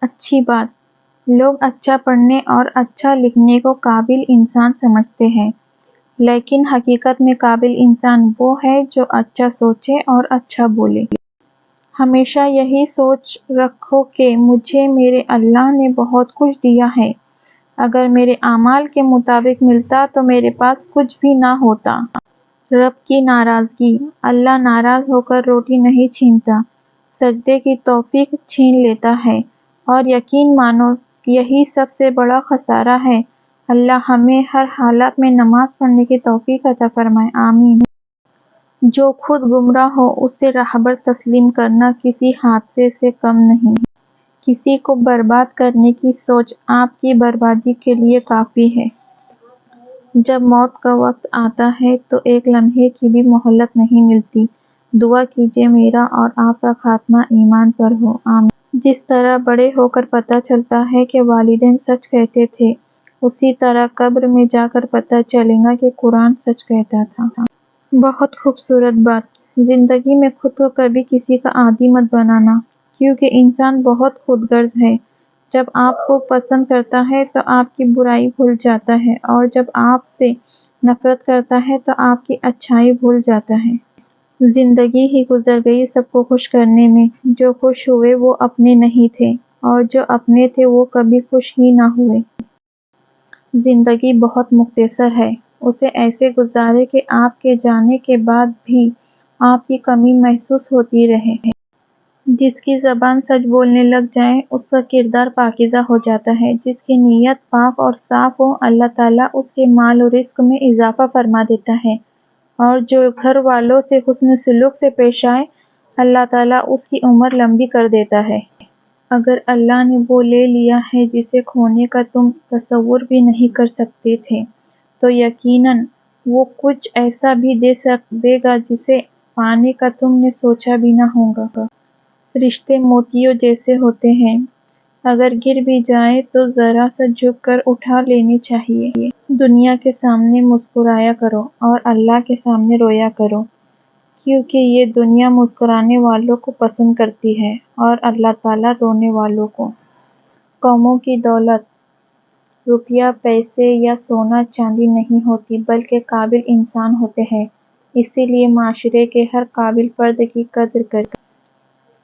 اچھی بات۔ لوگ اچھا پڑھنے اور اچھا لکھنے کو قابل انسان سمجھتے ہیں، لیکن حقیقت میں قابل انسان وہ ہے جو اچھا سوچے اور اچھا بولے۔ ہمیشہ یہی سوچ رکھو کہ مجھے میرے اللہ نے بہت کچھ دیا ہے، اگر میرے اعمال کے مطابق ملتا تو میرے پاس کچھ بھی نہ ہوتا۔ رب کی ناراضگی۔ اللہ ناراض ہو کر روٹی نہیں چھینتا، سجدے کی توفیق چھین لیتا ہے، اور یقین مانو یہی سب سے بڑا خسارہ ہے۔ اللہ ہمیں ہر حالت میں نماز پڑھنے کی توفیق عطا فرمائے، آمین۔ جو خود گمراہ ہو اسے راہبر تسلیم کرنا کسی حادثے سے کم نہیں۔ کسی کو برباد کرنے کی سوچ آپ کی بربادی کے لیے کافی ہے۔ جب موت کا وقت آتا ہے تو ایک لمحے کی بھی مہلت نہیں ملتی۔ دعا کیجیے میرا اور آپ کا خاتمہ ایمان پر ہو، آمین۔ جس طرح بڑے ہو کر پتہ چلتا ہے کہ والدین سچ کہتے تھے، اسی طرح قبر میں جا کر پتہ چلے گا کہ قرآن سچ کہتا تھا۔ بہت خوبصورت بات۔ زندگی میں خود کو کبھی کسی کا عادی مت بنانا، کیونکہ انسان بہت خود غرض ہے۔ جب آپ کو پسند کرتا ہے تو آپ کی برائی بھول جاتا ہے، اور جب آپ سے نفرت کرتا ہے تو آپ کی اچھائی بھول جاتا ہے۔ زندگی ہی گزر گئی سب کو خوش کرنے میں، جو خوش ہوئے وہ اپنے نہیں تھے، اور جو اپنے تھے وہ کبھی خوش ہی نہ ہوئے۔ زندگی بہت مختصر ہے، اسے ایسے گزارے کہ آپ کے جانے کے بعد بھی آپ کی کمی محسوس ہوتی رہے۔ جس کی زبان سچ بولنے لگ جائے اس کا کردار پاکیزہ ہو جاتا ہے، جس کی نیت پاک اور صاف ہو اللہ تعالیٰ اس کے مال و رزق میں اضافہ فرما دیتا ہے، اور جو گھر والوں سے حسن سلوک سے پیش آئے اللہ تعالیٰ اس کی عمر لمبی کر دیتا ہے۔ اگر اللہ نے وہ لے لیا ہے جسے کھونے کا تم تصور بھی نہیں کر سکتے تھے، تو یقیناً وہ کچھ ایسا بھی دے گا جسے پانے کا تم نے سوچا بھی نہ ہوگا۔ رشتے موتیوں جیسے ہوتے ہیں، اگر گر بھی جائیں تو ذرا سا جھک کر اٹھا لینے چاہیے۔ دنیا کے سامنے مسکرایا کرو اور اللہ کے سامنے رویا کرو، کیونکہ یہ دنیا مسکرانے والوں کو پسند کرتی ہے اور اللہ تعالیٰ رونے والوں کو۔ قوموں کی دولت روپیہ، پیسے یا سونا چاندی نہیں ہوتی، بلکہ قابل انسان ہوتے ہیں۔ اسی لیے معاشرے کے ہر قابل فرد کی قدر کریں۔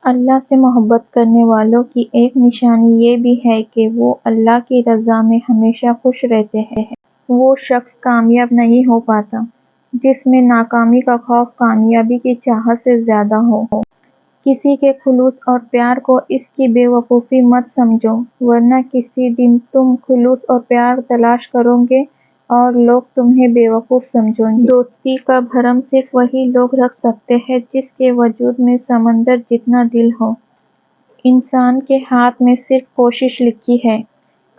اللہ سے محبت کرنے والوں کی ایک نشانی یہ بھی ہے کہ وہ اللہ کی رضا میں ہمیشہ خوش رہتے ہیں۔ وہ شخص کامیاب نہیں ہو پاتا جس میں ناکامی کا خوف کامیابی کی چاہت سے زیادہ ہو۔ کسی کے خلوص اور پیار کو اس کی بے وقوفی مت سمجھو، ورنہ کسی دن تم خلوص اور پیار تلاش کرو گے اور لوگ تمہیں بے وقوف سمجھیں گے۔ دوستی کا بھرم صرف وہی لوگ رکھ سکتے ہیں جس کے وجود میں سمندر جتنا دل ہو۔ انسان کے ہاتھ میں صرف کوشش لکھی ہے،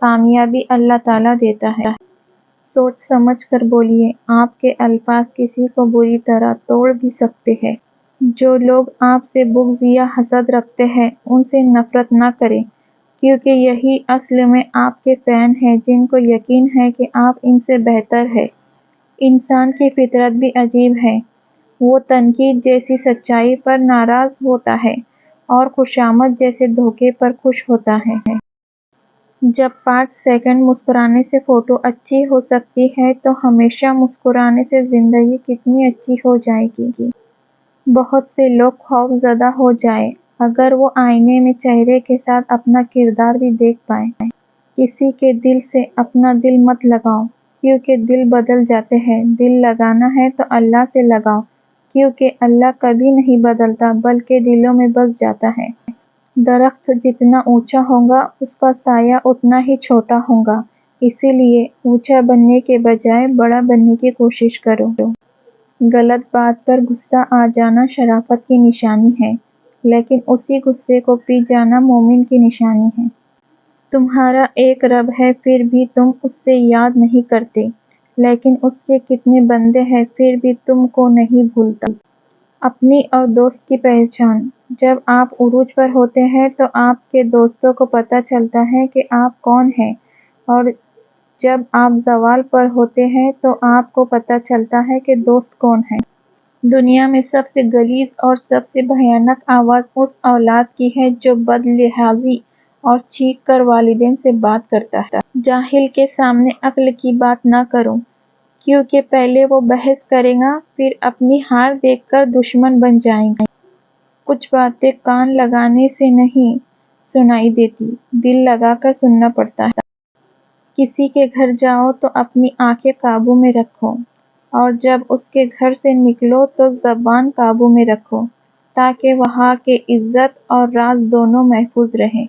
کامیابی اللہ تعالیٰ دیتا ہے۔ سوچ سمجھ کر بولیے، آپ کے الفاظ کسی کو بری طرح توڑ بھی سکتے ہیں۔ جو لوگ آپ سے بغض یا حسد رکھتے ہیں ان سے نفرت نہ کریں، کیونکہ یہی اصل میں آپ کے فین ہیں جن کو یقین ہے کہ آپ ان سے بہتر ہیں۔ انسان کی فطرت بھی عجیب ہے، وہ تنقید جیسی سچائی پر ناراض ہوتا ہے اور خوشامد جیسے دھوکے پر خوش ہوتا ہے۔ جب 5 سیکنڈ مسکرانے سے فوٹو اچھی ہو سکتی ہے تو ہمیشہ مسکرانے سے زندگی کتنی اچھی ہو جائے گی۔ بہت سے لوگ خوف زدہ ہو جائیں اگر وہ آئینے میں چہرے کے ساتھ اپنا کردار بھی دیکھ پائیں۔ کسی کے دل سے اپنا دل مت لگاؤ، کیونکہ دل بدل جاتے ہیں۔ دل لگانا ہے تو اللہ سے لگاؤ، کیونکہ اللہ کبھی نہیں بدلتا بلکہ دلوں میں بس جاتا ہے۔ درخت جتنا اونچا ہوگا اس کا سایہ اتنا ہی چھوٹا ہوگا، اسی لیے اونچا بننے کے بجائے بڑا بننے کی کوشش کرو۔ غلط بات پر غصہ آ جانا شرافت کی نشانی ہے، لیکن اسی غصے کو پی جانا مومن کی نشانی ہے۔ تمہارا ایک رب ہے پھر بھی تم اس سے یاد نہیں کرتے، لیکن اس کے کتنے بندے ہیں پھر بھی تم کو نہیں بھولتا۔ اپنی اور دوست کی پہچان۔ جب آپ عروج پر ہوتے ہیں تو آپ کے دوستوں کو پتہ چلتا ہے کہ آپ کون ہیں، اور جب آپ زوال پر ہوتے ہیں تو آپ کو پتہ چلتا ہے کہ دوست کون ہیں۔ دنیا میں سب سے غلیظ اور سب سے بھیانک آواز اس اولاد کی ہے جو بد لحاظی اور چیخ کر والدین سے بات کرتا ہے۔ جاہل کے سامنے عقل کی بات نہ کرو، کیونکہ پہلے وہ بحث کرے گا، پھر اپنی ہار دیکھ کر دشمن بن جائے گا۔ کچھ باتیں کان لگانے سے نہیں سنائی دیتی، دل لگا کر سننا پڑتا ہے۔ کسی کے گھر جاؤ تو اپنی آنکھیں قابو میں رکھو، اور جب اس کے گھر سے نکلو تو زبان قابو میں رکھو، تاکہ وہاں کی عزت اور راز دونوں محفوظ رہیں۔